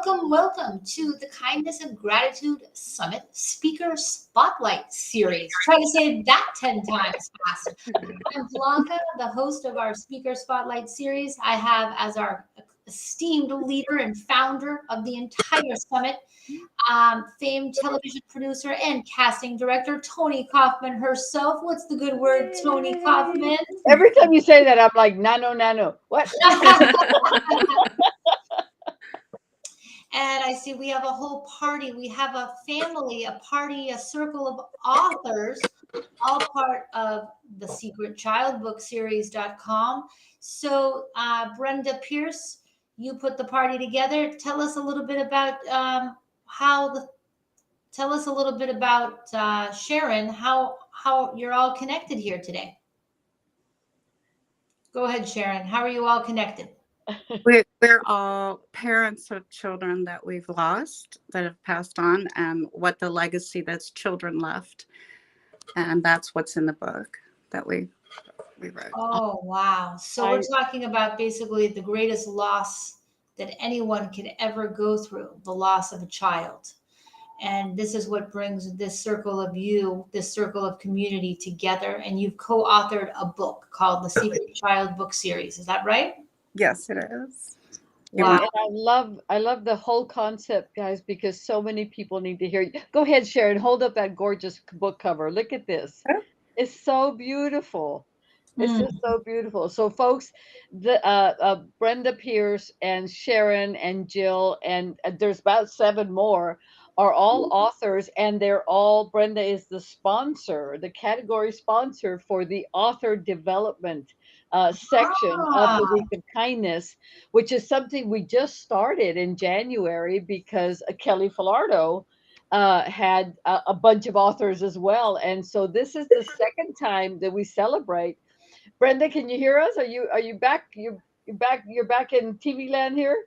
welcome to the Kindness and Gratitude Summit Speaker Spotlight Series. Try to say that 10 times fast. I'm Blanca, the host of our Speaker Spotlight Series. I have as our esteemed leader and founder of the entire summit, famed television producer and casting director, Tony Kaufman herself. What's the good word, Tony Kaufman? Every time you say that, I'm like, nano. What? And I see we have a whole party. We have a family, a party, a circle of authors, all part of the Secret Child Book Series.com. So, Brenda Pierce, you put the party together. Tell us a little bit about Sharon, how you're all connected here today. Go ahead, Sharon. How are you all connected? We're all parents of children that we've lost, that have passed on, and what the legacy that's children left. And that's what's in the book that we wrote. Oh, wow. So we're talking about basically the greatest loss that anyone could ever go through, the loss of a child. And this is what brings this circle of community together. And you've co-authored a book called the Secret Child Book Series. Is that right? Yes, it is. Wow. And I love the whole concept, guys, because so many people need to hear you. Go ahead, Sharon. Hold up that gorgeous book cover. Look at this. It's so beautiful. It's just so beautiful. So, folks, the Brenda Pierce and Sharon and Jill, and there's about 7 more, are all authors, and Brenda is the sponsor, the category sponsor for the author development section of the Week of Kindness, which is something we just started in January because Kelly Filardo had a bunch of authors as well. And so this is the second time that we celebrate. Brenda, can you hear us? Are you back? You're back in TV land here?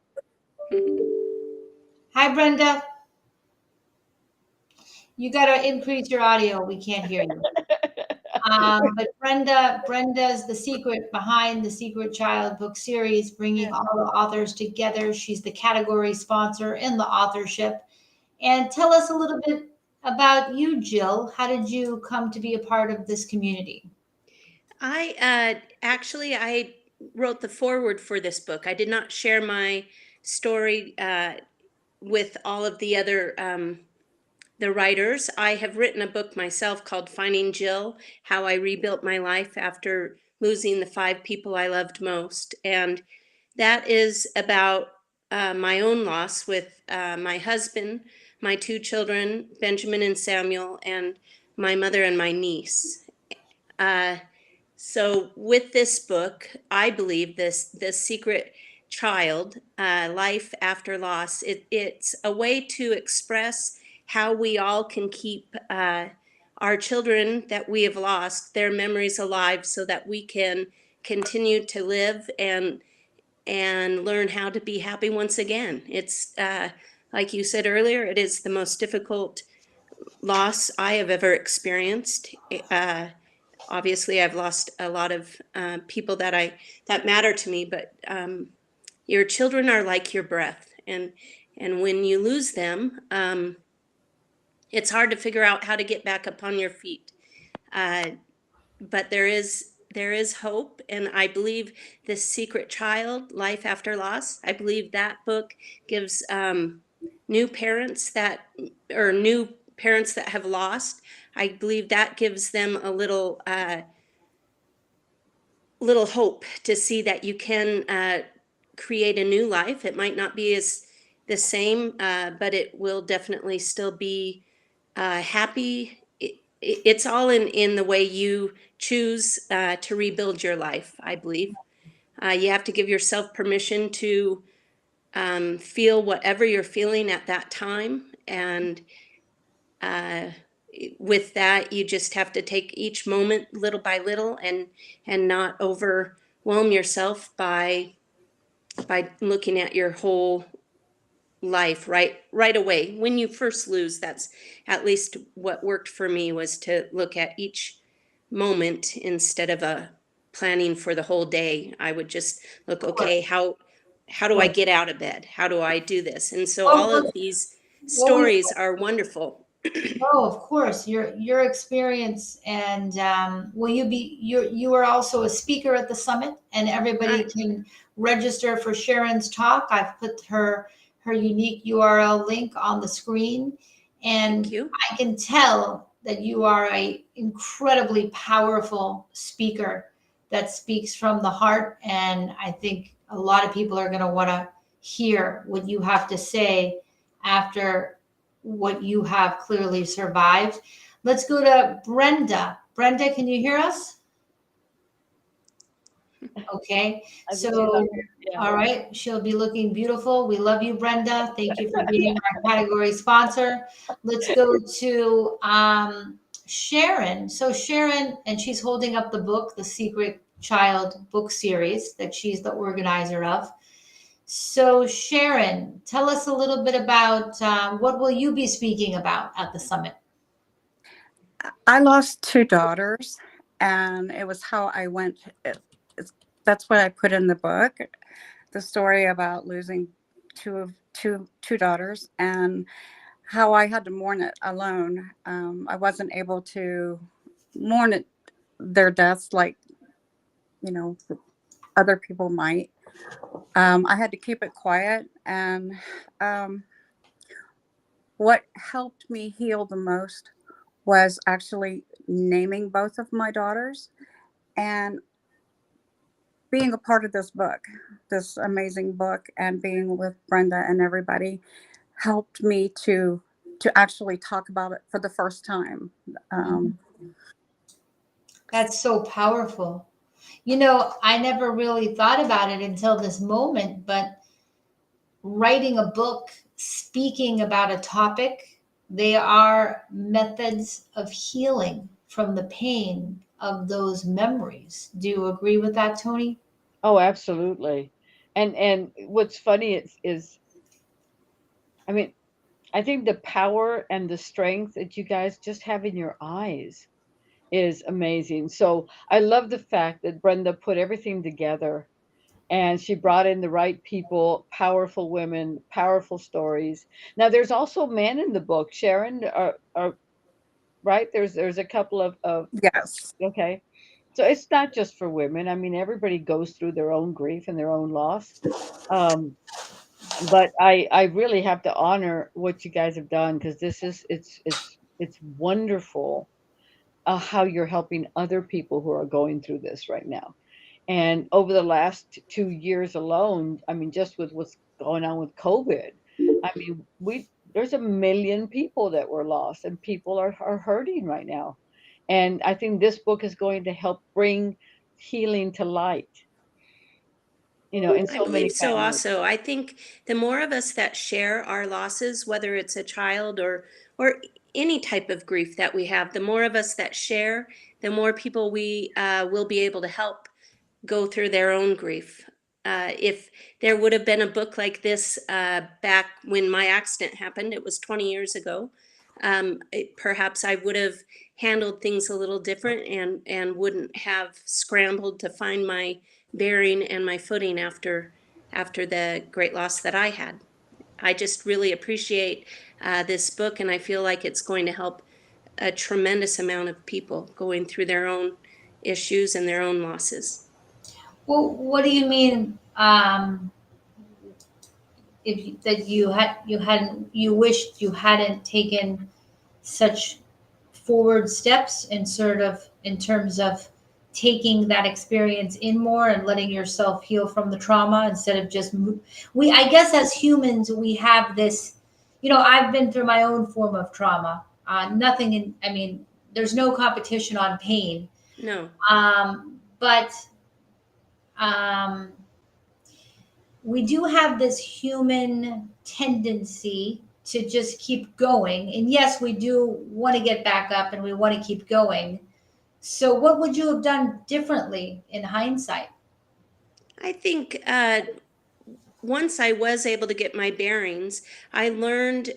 Hi, Brenda. You got to increase your audio. We can't hear you. But Brenda's the secret behind the Secret Child Book Series, bringing all the authors together. She's the category sponsor in the authorship. And tell us a little bit about you, Jill. How did you come to be a part of this community? I wrote the foreword for this book. I did not share my story with all of the other the writers. I have written a book myself called Finding Jill, How I Rebuilt My Life After Losing the 5 People I Loved Most. And that is about my own loss with my husband, my 2 children, Benjamin and Samuel, and my mother and my niece. So with this book, I believe this Secret Child, Life After Loss, it's a way to express how we all can keep our children that we have lost, their memories alive, so that we can continue to live and learn how to be happy once again. It's like you said earlier, it is the most difficult loss I have ever experienced. Obviously, I've lost a lot of people that matter to me, but your children are like your breath, and when you lose them, it's hard to figure out how to get back up on your feet. But there is hope, and I believe this Secret Child, Life After Loss, I believe that book gives new parents that have lost, I believe that gives them a little hope to see that you can create a new life. It might not be the same, but it will definitely still be happy. It's all in the way you choose to rebuild your life, I believe. You have to give yourself permission to feel whatever you're feeling at that time, and with that, you just have to take each moment little by little and not overwhelm yourself by looking at your whole life right away. When you first lose, that's at least what worked for me, was to look at each moment instead of planning for the whole day. I would just look, okay, how do I get out of bed? How do I do this? And so all of these stories are wonderful. Oh, of course, your experience, and will you be you are also a speaker at the summit, and everybody can register for Sharon's talk. I've put her unique URL link on the screen, and Thank you. I can tell that you are a incredibly powerful speaker that speaks from the heart, and I think a lot of people are going to want to hear what you have to say after what you have clearly survived. Let's go to Brenda. Brenda, can you hear us? Okay, so, all right, she'll be looking beautiful. We love you, Brenda. Thank you for being our category sponsor. Let's go to Sharon. So Sharon, and she's holding up the book, the Secret Child book series that she's the organizer of. So Sharon, tell us a little bit about what will you be speaking about at the summit? I lost 2 daughters, and it was how I went. That's what I put in the book, the story about losing two daughters, and how I had to mourn it alone. I wasn't able to mourn it, their deaths like, other people might. I had to keep it quiet, and what helped me heal the most was actually naming both of my daughters and being a part of this book, this amazing book, and being with Brenda and everybody helped me to actually talk about it for the first time. That's so powerful. I never really thought about it until this moment, but writing a book, speaking about a topic, they are methods of healing from the pain of those memories. Do you agree with that, Tony? Oh, absolutely. And what's funny is I mean, I think the power and the strength that you guys just have in your eyes is amazing. So I love the fact that Brenda put everything together and she brought in the right people, powerful women, powerful stories. Now there's also men in the book. Sharon, are right? There's a couple of Yes. okay. So it's not just for women. I mean, everybody goes through their own grief and their own loss. Um, but I really have to honor what you guys have done because this is it's wonderful how you're helping other people who are going through this right now. And over the last 2 years alone, I mean, just with what's going on with COVID, I mean, there's a million people that were lost, and people are hurting right now. And I think this book is going to help bring healing to light, in I so many believe so families. also. I think the more of us that share our losses, whether it's a child or any type of grief that we have, the more of us that share, the more people we will be able to help go through their own grief. If there would have been a book like this back when my accident happened, it was 20 years ago, perhaps I would have handled things a little different and wouldn't have scrambled to find my bearing and my footing after the great loss that I had. I just really appreciate this book, and I feel like it's going to help a tremendous amount of people going through their own issues and their own losses. Well, what do you mean? That you wished you hadn't taken such forward steps in terms of taking that experience in more and letting yourself heal from the trauma instead of just I guess as humans we have this. I've been through my own form of trauma. Nothing in I mean there's no competition on pain. No. But we do have this human tendency to just keep going. And yes, we do want to get back up and we want to keep going. So, what would you have done differently in hindsight? I think once I was able to get my bearings, I learned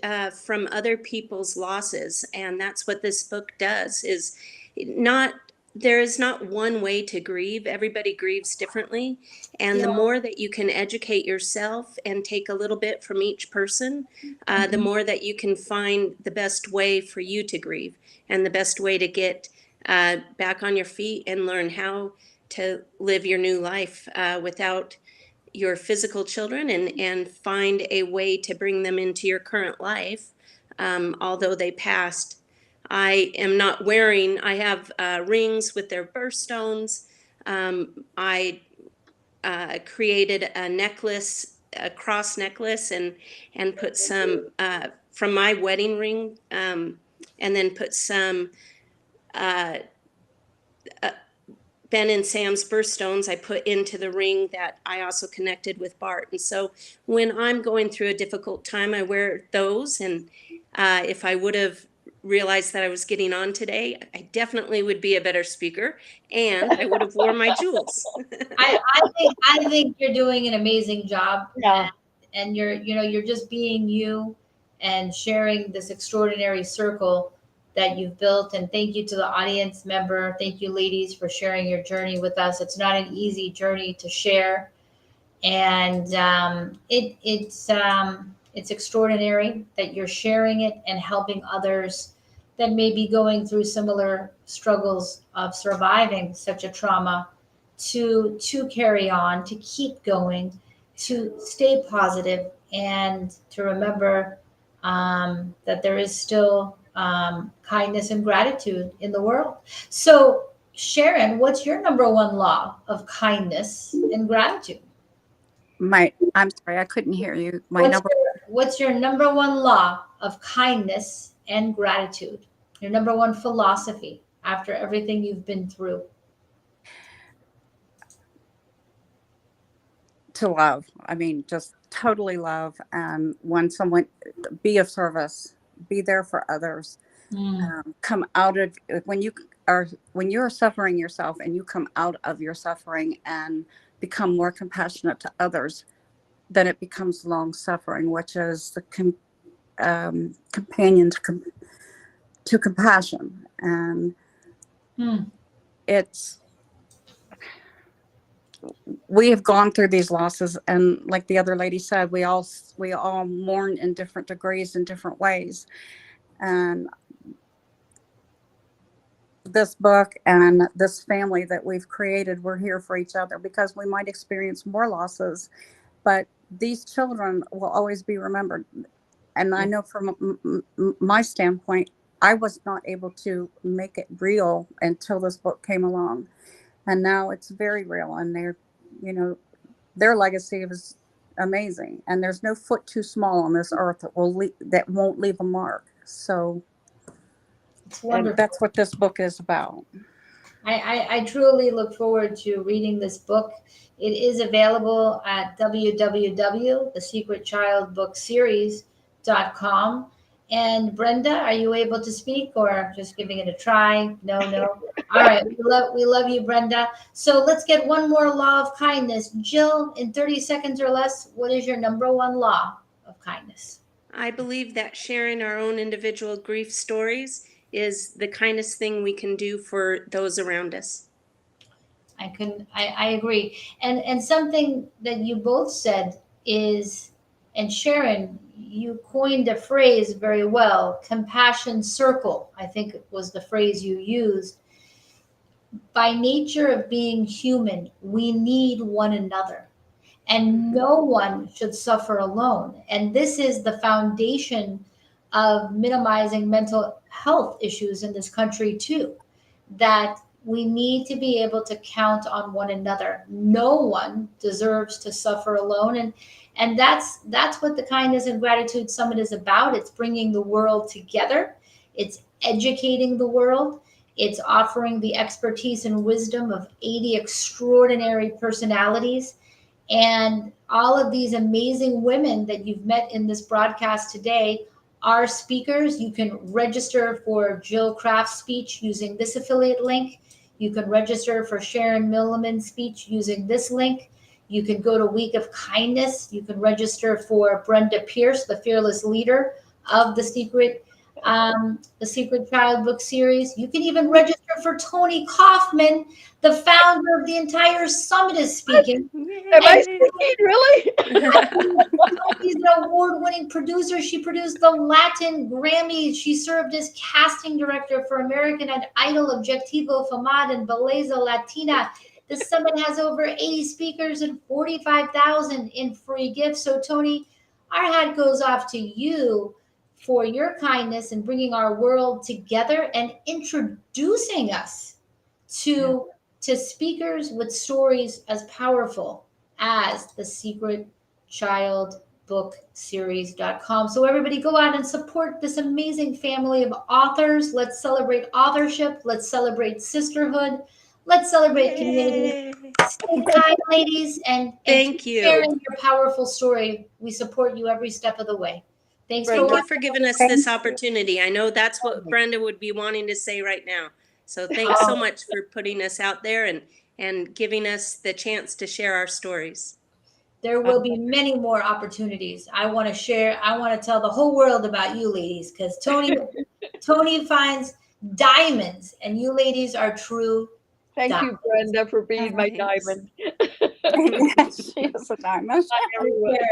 from other people's losses, and that's what this book does. Is not there is not one way to grieve. Everybody grieves differently. And the Yeah. more that you can educate yourself and take a little bit from each person, the more that you can find the best way for you to grieve and the best way to get back on your feet and learn how to live your new life without your physical children, and find a way to bring them into your current life, although they passed. I am not wearing, I have rings with their birthstones. I created a necklace, a cross necklace, and put some from my wedding ring, and then put some uh, Ben and Sam's birthstones I put into the ring that I also connected with Bart. And so when I'm going through a difficult time, I wear those. And if I would have realized that I was getting on today, I definitely would be a better speaker, and I would have worn my jewels. I think you're doing an amazing job. Yeah. And you're just being you and sharing this extraordinary circle that you've built. And thank you to the audience member. Thank you, ladies, for sharing your journey with us. It's not an easy journey to share, and it's extraordinary that you're sharing it and helping others that may be going through similar struggles of surviving such a trauma to carry on, to keep going, to stay positive, and to remember that there is still kindness and gratitude in the world. So, Sharon, what's your number one law of kindness and gratitude? I'm sorry, I couldn't hear you. What's your number one law of kindness and gratitude? Your number one philosophy after everything you've been through? To love. I mean, just totally love. And when someone, be of service, be there for others. Come out of when you're suffering yourself, and you come out of your suffering and become more compassionate to others, then it becomes long suffering, which is the companion to compassion. And we have gone through these losses, and like the other lady said, we all mourn in different degrees, in different ways. And this book and this family that we've created, we're here for each other, because we might experience more losses, but these children will always be remembered. And I know from my standpoint, I was not able to make it real until this book came along, and now it's very real. And their legacy is amazing, and there's no foot too small on this earth that won't leave a mark. So that's what this book is about. I truly look forward to reading this book. It is available at www.thesecretchildbookseries.com. And Brenda, are you able to speak, or just giving it a try? No. All right. We love you, Brenda. So let's get one more law of kindness. Jill, in 30 seconds or less, what is your number one law of kindness? I believe that sharing our own individual grief stories is the kindest thing we can do for those around us. I agree. And something that you both said is, and Sharon, you coined a phrase very well, compassion circle, I think it was the phrase you used. By nature of being human, we need one another, and no one should suffer alone. And this is the foundation of minimizing mental health issues in this country too, that we need to be able to count on one another. No one deserves to suffer alone. And that's what the Kindness and Gratitude Summit is about. It's bringing the world together. It's educating the world. It's offering the expertise and wisdom of 80 extraordinary personalities. And all of these amazing women that you've met in this broadcast today are speakers. You can register for Jill Craft's speech using this affiliate link. You can register for Sharon Milliman's speech using this link. You can go to Week of Kindness. You can register for Brenda Pierce, the fearless leader of the Secret the Secret Child book series. You can even register for Tony Kaufman, the founder of the entire summit, is speaking. Am I Yay. speaking really? She's an award-winning producer. She produced the Latin Grammys. She served as casting director for American Idol, Objetivo Famad, and Belleza Latina. The summit has over 80 speakers and 45,000 in free gifts. So, Tony, our hat goes off to you for your kindness in bringing our world together and introducing us to speakers with stories as powerful as the Secret Child Book Series.com. So everybody go out and support this amazing family of authors. Let's celebrate authorship. Let's celebrate sisterhood. Let's celebrate community. Yay. Stay kind, ladies, and Thank keep sharing you. your powerful story. We support you every step of the way. Thanks for Thank you watching. for giving us Thank this you. opportunity. I know that's what Brenda would be wanting to say right now. So thanks so much for putting us out there and giving us the chance to share our stories. There will be many more opportunities. I want to share. I want to tell the whole world about you ladies, because Tony finds diamonds, and you ladies are true. Thank you, Brenda, for being my Thanks. diamond. She is a diamond. Bye, everyone.